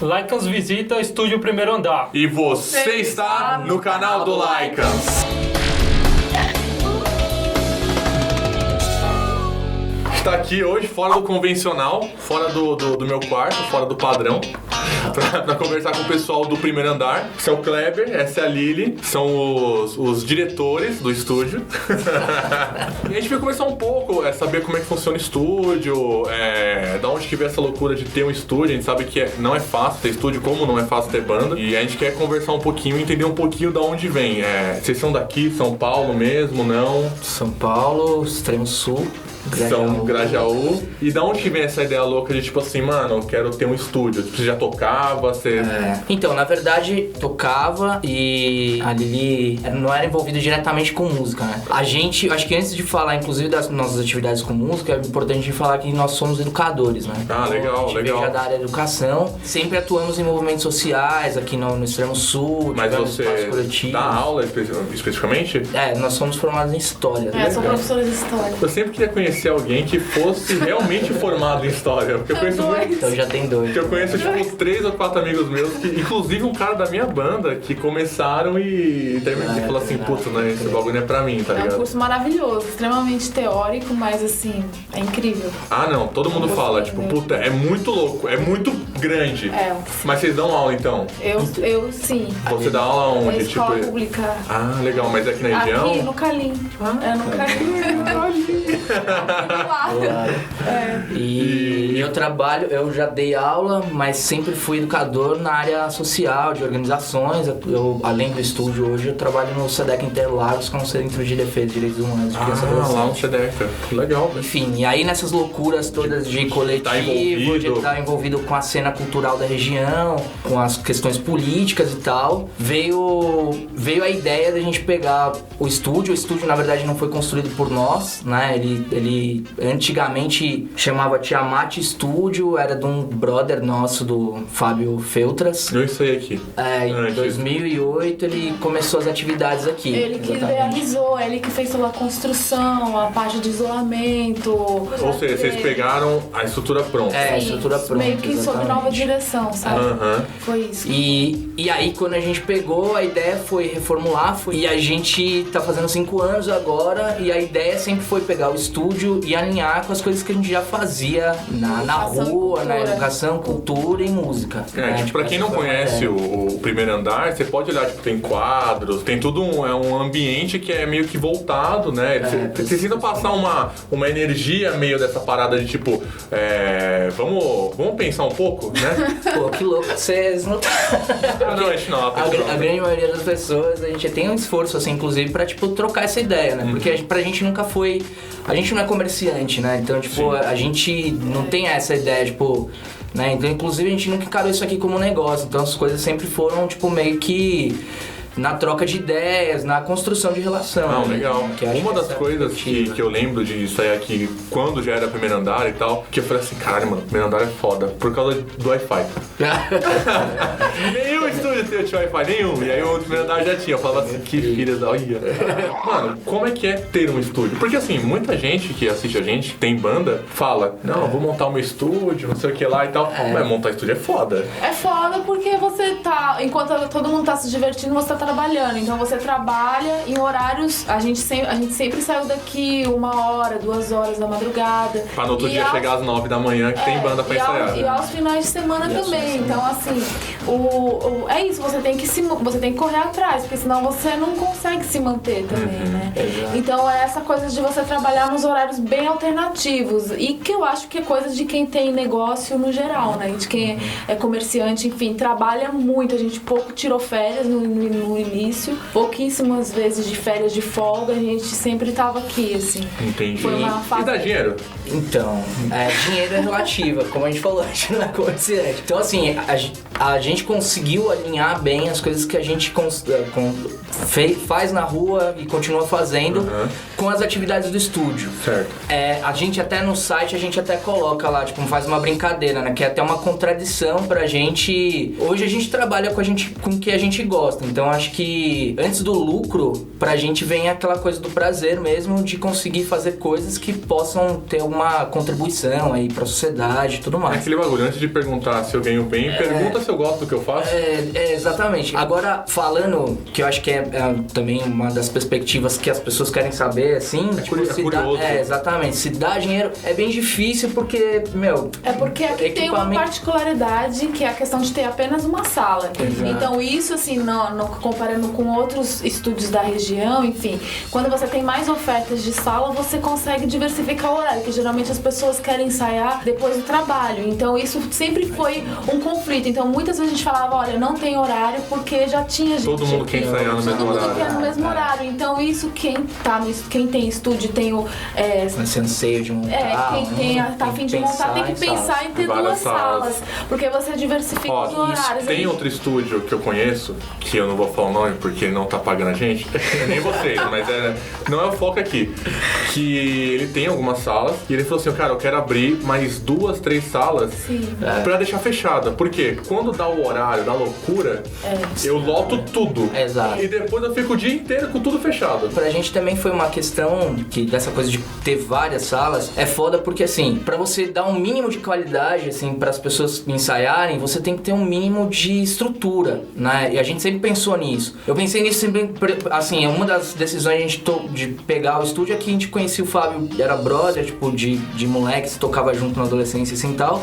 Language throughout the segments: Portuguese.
Lycans visita Estúdio Primeiro Andar. E você está no canal do Lycans. Está aqui hoje fora do convencional, fora do meu quarto, fora do padrão, pra conversar com o pessoal do Primeiro Andar. Esse é o Kleber, essa é a Lili, são os diretores do estúdio. E a gente vai conversar um pouco, saber como é que funciona o estúdio, da onde que veio essa loucura de ter um estúdio. A gente sabe que não é fácil ter estúdio, como não é fácil ter banda. E a gente quer conversar um pouquinho, entender um pouquinho da onde vem. Vocês são daqui, São Paulo mesmo, não? São Paulo, extremo sul. São Grajaú. E da onde que vem essa ideia louca de tipo assim, mano, eu quero ter um estúdio? Você já tocava? Então, na verdade, tocava e a Lili não era envolvida diretamente com música, né? A gente, acho que antes de falar, inclusive, das nossas atividades com música, é importante falar que nós somos educadores, né? Ah, legal, a gente legal. veio já da área da educação, sempre atuamos em movimentos sociais aqui no extremo sul. Mas você dá aula especificamente? Nós somos formados em história. Sou professora de história. Eu sempre queria conhecer alguém que fosse realmente formado em história. Porque eu conheço muito. Então já tem dois. Porque eu conheço tipo uns 3 ou 4 amigos meus, que, inclusive um cara da minha banda, que começaram e terminaram e falaram assim, putz, né, esse bagulho não é pra mim, tá ligado? É um curso maravilhoso, extremamente teórico, mas assim, é incrível. Ah, não, todo mundo fala, tipo, puta, é muito louco, é muito grande. Mas vocês dão aula então? Eu sim. Você dá aula onde? Escola pública. Ah, legal, mas aqui na região? Aqui no Calim. No Calim. E eu trabalho, eu já dei aula, mas sempre fui educador na área social, de organizações. Eu, além do estúdio hoje, eu trabalho no SEDEC Interlagos, que é um Centro de Defesa de Direitos Humanos de criança e adolescente. Lá no SEDEC. Legal. Enfim, e aí nessas loucuras todas de coletivo, de estar envolvido com a cena cultural da região, com as questões políticas e tal, veio a ideia da gente pegar o estúdio. O estúdio, na verdade, não foi construído por nós, né? Ele antigamente chamava Tiamat Studio, era de um brother nosso, do Fábio Feltras. Eu sei aqui. Em 2008 ele começou as atividades aqui. Ele que realizou, ele que fez toda a construção, a parte de isolamento. Ou seja, vocês pegaram a estrutura pronta. A estrutura pronta. Meio que sob nova direção, sabe? Foi isso. E aí quando a gente pegou, a ideia foi reformular, e a gente tá fazendo 5 anos agora, e a ideia sempre foi pegar o estúdio e alinhar com as coisas que a gente já fazia na rua, na educação, cultura e música. Pra quem não conhece o Primeiro Andar, você pode olhar, tipo, tem quadros, tem tudo um ambiente que é meio que voltado, né? Você precisa passar uma energia meio dessa parada de tipo, vamos pensar um pouco, né? Pô, que louco, vocês não tá... Não, a gente não. A grande maioria das pessoas, a gente tem um esforço, assim, inclusive, pra, tipo, trocar essa ideia, né? Porque pra gente nunca foi... A gente não é comerciante, né? Então, tipo, a gente não tem essa ideia, tipo... Né? Então, inclusive, a gente nunca encarou isso aqui como um negócio. Então, as coisas sempre foram, tipo, meio que... na troca de ideias, na construção de relação. Não, legal. Uma das coisas que eu lembro de sair aqui quando já era Primeiro Andar e tal, que eu falei assim, caralho, mano, Primeiro Andar é foda, por causa do Wi-Fi. Nenhum estúdio tinha Wi-Fi, nenhum. E aí o Primeiro Andar já tinha. Eu falava assim, que filha da... Mano, como é que é ter um estúdio? Porque assim, muita gente que assiste a gente, que tem banda, fala, não, eu vou montar o meu estúdio, não sei o que lá e tal. Mas montar estúdio é foda. É foda porque você tá, enquanto todo mundo tá se divertindo, você tá trabalhando. Então você trabalha em horários... A gente sempre saiu daqui 1 hora, 2 horas da madrugada. Pra no outro dia chegar às 9 da manhã que tem banda pra ensaiar. E aos finais de semana também. Então, assim, é isso. Você tem que correr atrás, porque senão você não consegue se manter também, né? Exato. Então é essa coisa de você trabalhar nos horários bem alternativos. E que eu acho que é coisa de quem tem negócio no geral, né? De quem é comerciante, enfim, trabalha muito. A gente pouco tirou férias no início, pouquíssimas vezes de férias de folga, a gente sempre tava aqui, assim. Entendi. Foi uma fase... E dá dinheiro? Então, dinheiro é relativo, como a gente falou, a gente não é comerciante. Então, assim, a gente conseguiu alinhar bem as coisas que a gente faz na rua e continua fazendo com as atividades do estúdio. Certo. A gente até no site, a gente até coloca lá, tipo, faz uma brincadeira, né? Que é até uma contradição pra gente. Hoje a gente trabalha com o que a gente gosta. Então acho que antes do lucro, pra gente vem aquela coisa do prazer mesmo de conseguir fazer coisas que possam ter alguma alguma contribuição aí pra sociedade e tudo É mais. aquele bagulho, antes de perguntar se eu ganho bem, pergunta se eu gosto do que eu faço. Exatamente. Agora, falando, que eu acho que é também uma das perspectivas que as pessoas querem saber, assim, se dá, curioso. exatamente, se dá dinheiro é bem difícil porque, meu... É porque aqui tem uma particularidade que é a questão de ter apenas uma sala. Exato. Então isso, assim, comparando com outros estúdios da região, enfim, quando você tem mais ofertas de sala, você consegue diversificar o horário, que geralmente as pessoas querem ensaiar depois do trabalho. Então isso sempre foi um conflito. Então muitas vezes a gente falava, olha, não tem horário porque já tinha gente. Todo mundo quer ensaiar no mesmo Todo mundo horário. quer no mesmo horário. Então isso, quem tem estúdio tem o... esse anseio de montar. quem tá a fim de montar tem que pensar em ter Várias duas salas. salas. Porque você diversifica os horários. Tem outro estúdio que eu conheço, que eu não vou falar o nome porque ele não tá pagando a gente, nem vocês, mas não é o foco aqui. Que ele tem algumas salas e ele falou assim, cara, eu quero abrir mais 2, 3 salas pra deixar fechada. Por quê? Quando dá o horário da loucura, eu loto tudo. Exato. E depois eu fico o dia inteiro com tudo fechado. Pra gente também foi uma questão que dessa coisa de ter várias salas é foda porque assim, pra você dar um mínimo de qualidade assim para as pessoas ensaiarem, você tem que ter um mínimo de estrutura, né? E a gente sempre pensou nisso. Eu pensei nisso sempre, assim, uma das decisões a gente de pegar o estúdio é que a gente conhecia o Fábio, era brother, tipo de moleque, se tocava junto na adolescência assim e tal.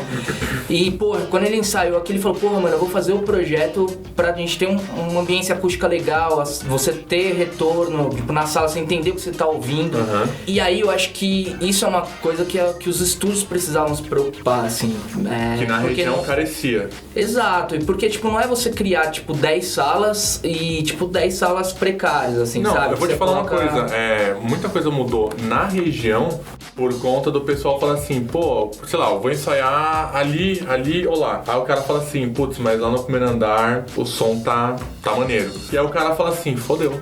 E, porra, quando ele ensaiou aqui, ele falou, porra, mano, eu vou fazer o projeto pra gente ter uma ambiência acústica legal, você ter retorno, tipo, na sala, você entender o que você tá ouvindo. E aí eu acho que isso é uma coisa que os estúdios precisavam se preocupar, assim. Que na região não... carecia. Exato, e porque, tipo, não é você criar, tipo, 10 salas e, tipo, 10 salas precárias, assim, não, sabe? eu vou te Você falar coloca... uma coisa, muita coisa mudou na região por conta do pessoal falar assim, pô, sei lá, eu vou ensaiar ali ou lá. Aí o cara fala assim, putz, mas lá no primeiro andar o som tá maneiro. E aí o cara fala assim, fodeu.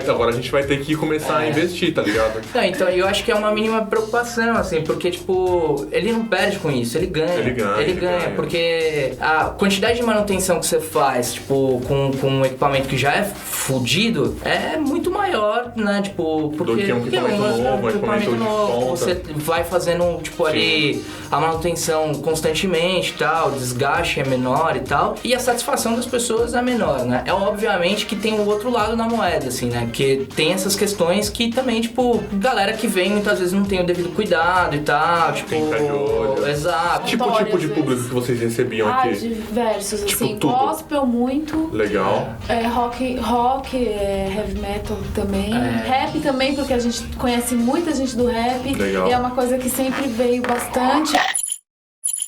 Agora a gente vai ter que começar a investir, tá ligado? Não, então eu acho que é uma mínima preocupação, assim, porque, tipo, ele não perde com isso, ele ganha. Ele ganha, porque a quantidade de manutenção que você faz, tipo, com um equipamento que já é fudido, é muito maior, né, tipo, porque... Do que um equipamento novo, você vai fazendo, tipo, ali a manutenção constantemente e tal, o desgaste é menor e tal, e a satisfação das pessoas é menor, né? É obviamente que tem o outro lado da moeda, assim, né? Que tem essas questões que também, tipo, galera que vem muitas vezes não tem o devido cuidado e tal, tipo... Tem pé de olho. Exato. Tipo o tipo de público que vocês recebiam aqui? Diversos, tipo, assim, tudo. gospel muito. Legal. Rock, heavy metal também. Rap também, porque a gente conhece muita gente do rap. Legal. E é uma coisa que sempre veio bastante.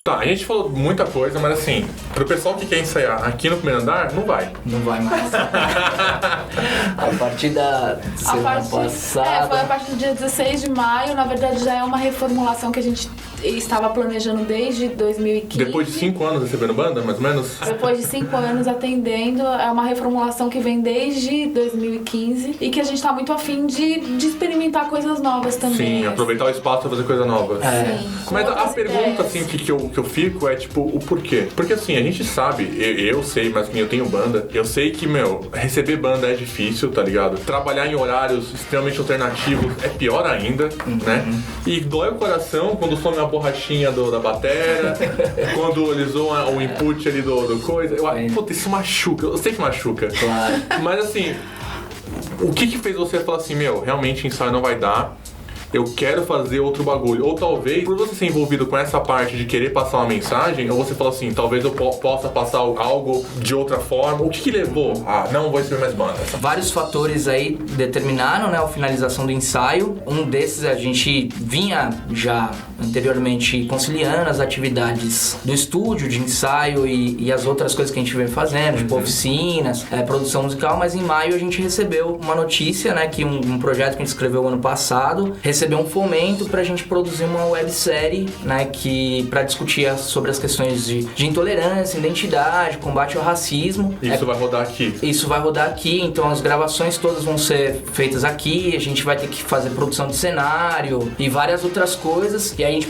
Tá, a gente falou muita coisa, mas assim, pro pessoal que quer ensaiar aqui no primeiro andar, não vai. Não vai mais. A partir da semana passada... foi a partir do dia 16 de maio. Na verdade, já é uma reformulação que a gente estava planejando desde 2015. Depois de 5 anos recebendo banda, mais ou menos? Depois de 5 anos atendendo, é uma reformulação que vem desde 2015 e que a gente tá muito afim de experimentar coisas novas também. Sim, aproveitar o espaço pra fazer coisa nova. Sim, mas a outras pergunta, ideias. assim, que eu fico é, tipo, o porquê? Porque, assim, a gente sabe, eu sei, mas eu tenho banda, eu sei que, receber banda é difícil, tá ligado? Trabalhar em horários extremamente alternativos é pior ainda, né? E dói o coração quando some uma borrachinha da batera, quando eles usam o input ali do coisa. Puta, isso machuca, eu sei que machuca. Claro. Mas, assim, o que fez você falar assim, realmente ensaio não vai dar? Eu quero fazer outro bagulho. Ou talvez, por você ser envolvido com essa parte de querer passar uma mensagem, ou você fala assim, talvez eu possa passar algo de outra forma. O que levou? Não vou receber mais bandas. Vários fatores aí determinaram, né, a finalização do ensaio. Um desses, a gente vinha já anteriormente conciliando as atividades do estúdio, de ensaio e as outras coisas que a gente vem fazendo, tipo oficinas, produção musical, mas em maio a gente recebeu uma notícia, né, que um projeto que a gente escreveu ano passado recebeu um fomento pra gente produzir uma websérie, né, pra discutir sobre as questões de intolerância, identidade, combate ao racismo. Isso vai rodar aqui. Isso vai rodar aqui, então as gravações todas vão ser feitas aqui, a gente vai ter que fazer produção de cenário e várias outras coisas, e aí a gente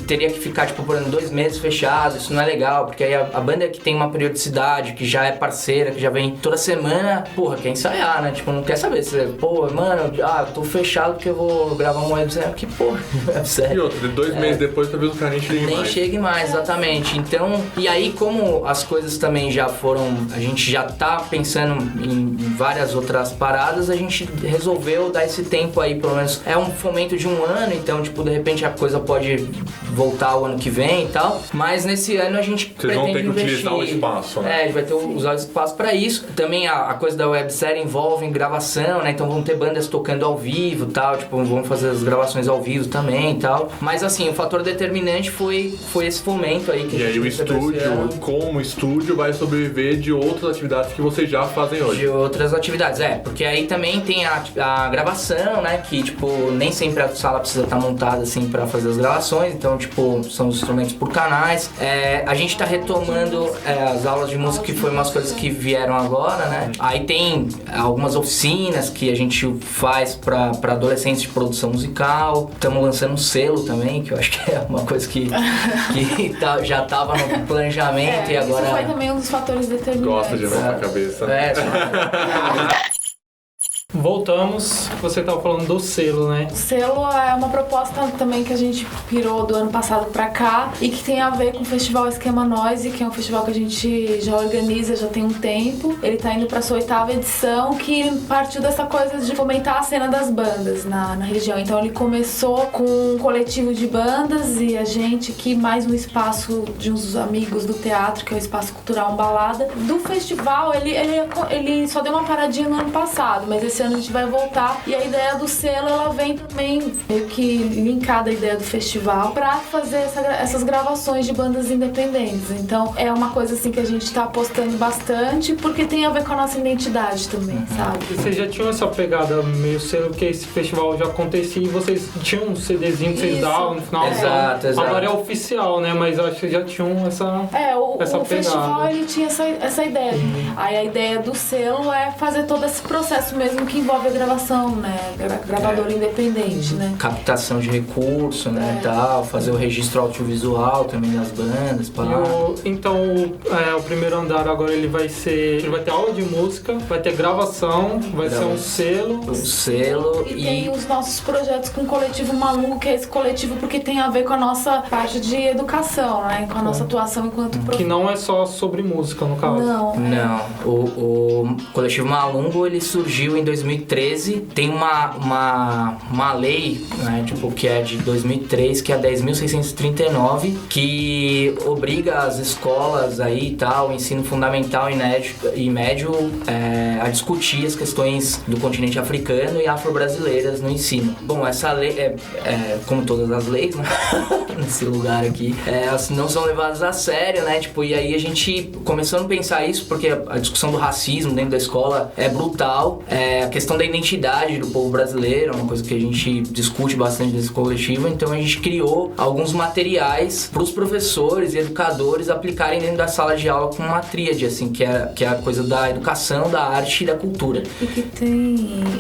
teria que ficar, tipo, por exemplo, 2 meses fechado, isso não é legal, porque aí a banda que tem uma periodicidade, que já é parceira, que já vem toda semana, porra, quer ensaiar, né, tipo, não quer saber, você, pô, mano, eu tô fechado porque eu vou gravar um websérie que, pô, E websérie. outra, 2 meses depois talvez o cara nem chegue Nem mais. chegue mais, exatamente. Então, e aí como as coisas também já foram, a gente já tá pensando em várias outras paradas, a gente resolveu dar esse tempo aí, pelo menos é um fomento de 1 ano, então tipo, de repente a coisa pode voltar o ano que vem e tal, mas nesse ano a gente Vocês vão pretende ter que investir. utilizar o espaço, né? É, a gente vai ter usar o espaço pra isso. Também a coisa da websérie envolve gravação, né? Então vão ter bandas tocando ao vivo e tal, tipo, vão fazer as gravações ao vivo também e tal. Mas assim, o fator determinante foi esse fomento aí que E a aí gente o estúdio, como estúdio, vai sobreviver de outras atividades que vocês já fazem hoje. de outras atividades, porque aí também tem a gravação, né, que tipo, nem sempre a sala precisa estar montada assim pra fazer as gravações, então tipo, são os instrumentos por canais. A gente tá retomando as aulas de música, que foi umas coisas que vieram agora, né, aí tem algumas oficinas que a gente faz pra adolescentes de produção musical, estamos lançando um selo também, que eu acho que é uma coisa que já tava no planejamento e agora... Isso foi também um dos fatores determinantes. Gosta de levar a cabeça. Voltamos, você estava falando do selo, né? O selo é uma proposta também que a gente pirou do ano passado pra cá e que tem a ver com o Festival Esquema Noise, que é um festival que a gente já organiza já tem um tempo. Ele tá indo pra sua 8ª edição, que partiu dessa coisa de fomentar a cena das bandas na região. Então ele começou com um coletivo de bandas e a gente aqui, mais um espaço de uns amigos do teatro, que é o Espaço Cultural Balada. Do festival, ele só deu uma paradinha no ano passado, mas esse ano a gente vai voltar, e a ideia do selo, ela vem também meio que linkada à ideia do festival pra fazer essas gravações de bandas independentes. Então é uma coisa assim que a gente tá apostando bastante, porque tem a ver com a nossa identidade também, sabe? E vocês já tinham essa pegada meio selo, que esse festival já acontecia e vocês tinham um CDzinho que vocês davam no final. Exato. Agora é oficial, né? Mas eu acho que já tinham essa o festival, pegada. ele tinha essa ideia. Aí a ideia do selo é fazer todo esse processo mesmo que envolve a gravação, né? Gravador independente, né? Captação de recurso, né, e tal, fazer o registro audiovisual também das bandas, Então, o primeiro andar agora ele vai ter aula de música, vai ter gravação, vai ser um selo. Um selo e tem os nossos projetos com o Coletivo Malungo, que é esse coletivo porque tem a ver com a nossa parte de educação, né? Com a nossa atuação enquanto Que não é só sobre música, no caso. Não. O Coletivo Malungo, ele surgiu em 2013. Tem uma lei, né, tipo, que é de 2003, que é a 10.639, que obriga as escolas aí e tal, ensino fundamental e médio, a discutir as questões do continente africano e afro-brasileiras no ensino. Bom, essa lei, como todas as leis, né, nesse lugar aqui, elas não são levadas a sério, né, tipo, e aí a gente começou a pensar isso porque a discussão do racismo dentro da escola é brutal, a questão da identidade do povo brasileiro é uma coisa que a gente discute bastante nesse coletivo, então a gente criou alguns materiais para os professores e educadores aplicarem dentro da sala de aula com uma tríade, assim, que é a coisa da educação, da arte e da cultura.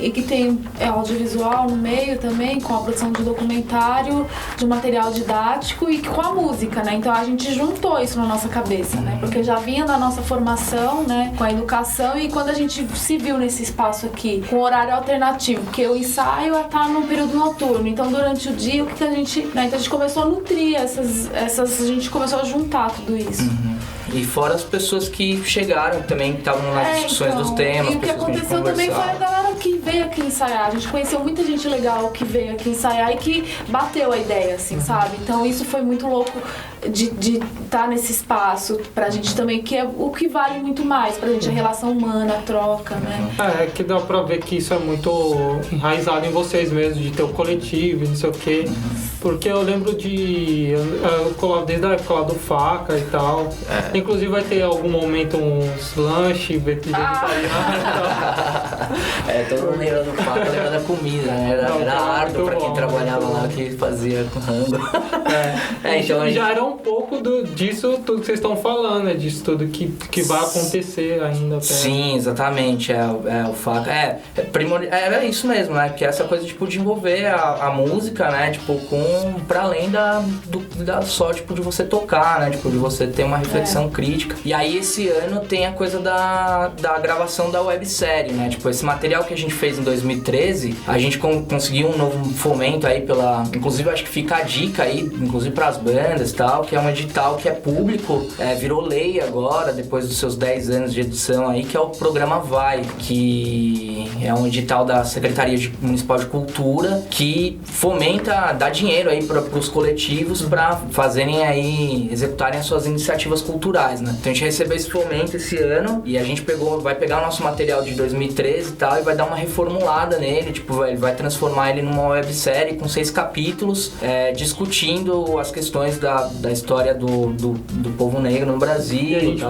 E que tem audiovisual no meio também, com a produção de documentário, de material didático e com a música, né? Então a gente juntou isso na nossa cabeça, né? Porque já vinha da nossa formação, né? Com a educação, e quando a gente se viu nesse espaço aqui, com horário alternativo, porque o ensaio tá no período noturno, então durante o dia, o que a gente... Né? Então a gente começou a nutrir a gente começou a juntar tudo isso. E fora as pessoas que chegaram também, que estavam nas discussões dos temas. E o que aconteceu também foi a galera que veio aqui ensaiar. A gente conheceu muita gente legal que veio aqui ensaiar e que bateu a ideia, assim, sabe? Então isso foi muito louco de estar nesse espaço pra gente também, que é o que vale muito mais pra gente, a relação humana, a troca, né? Que dá pra ver que isso é muito enraizado em vocês mesmos, de ter o coletivo e não sei o quê. Porque eu lembro desde a época lá do Faca e tal. Inclusive vai ter algum momento uns lanches vegetarianos e tal. Todo mundo lembra do Faca, lembra da comida, né? Era árduo pra quem trabalhava lá, que fazia com rango. Então, já era um um pouco disso tudo que vocês estão falando, né? Disso tudo que vai acontecer ainda. Sim, exatamente. O fato. É isso mesmo, né? Que é essa coisa, tipo, de envolver a música, né? Tipo, pra além da só, tipo, de você tocar, né? Tipo, de você ter uma reflexão crítica. E aí, esse ano tem a coisa da gravação da websérie, né? Tipo, esse material que a gente fez em 2013, a gente conseguiu um novo fomento aí inclusive, acho que fica a dica aí, inclusive pras bandas e tal, que é um edital que é público, virou lei agora, depois dos seus 10 anos de edição aí, que é o programa Vai, que é um edital da Secretaria Municipal de Cultura que fomenta, dá dinheiro aí pros coletivos pra fazerem aí, executarem as suas iniciativas culturais, né? Então a gente recebeu esse fomento esse ano e a gente vai pegar o nosso material de 2013 e tal e vai dar uma reformulada nele, tipo, ele vai transformar ele numa websérie com 6 capítulos, discutindo as questões da história do povo negro no Brasil. E a gente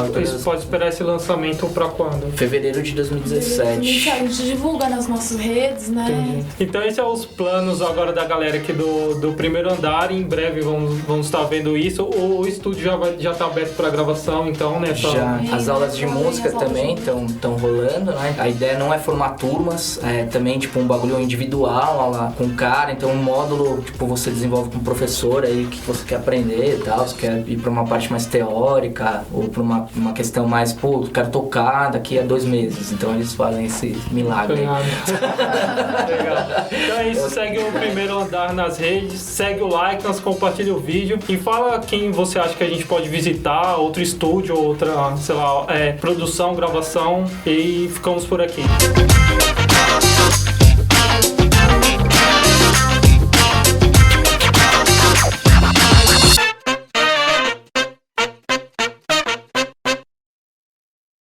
pode esperar esse lançamento pra quando? Fevereiro de 2017. A gente divulga nas nossas redes, né? Entendi. Então esses são os planos agora da galera aqui do primeiro andar. Em breve vamos estar vendo isso. O estúdio já tá aberto pra gravação, então, né? Já. As aulas de música também estão rolando, né? A ideia não é formar turmas, é também tipo um bagulho individual, aula com cara. Então um módulo, tipo, você desenvolve com o professor aí que você quer aprender e tal. Você quer ir pra uma parte mais teórica ou pra uma questão mais, pô, quero tocar daqui a 2 meses. Então eles fazem esse milagre. Legal. Então é isso, segue o primeiro andar nas redes, segue o like, compartilha o vídeo e fala quem você acha que a gente pode visitar, outro estúdio, outra, sei lá, produção, gravação, e ficamos por aqui.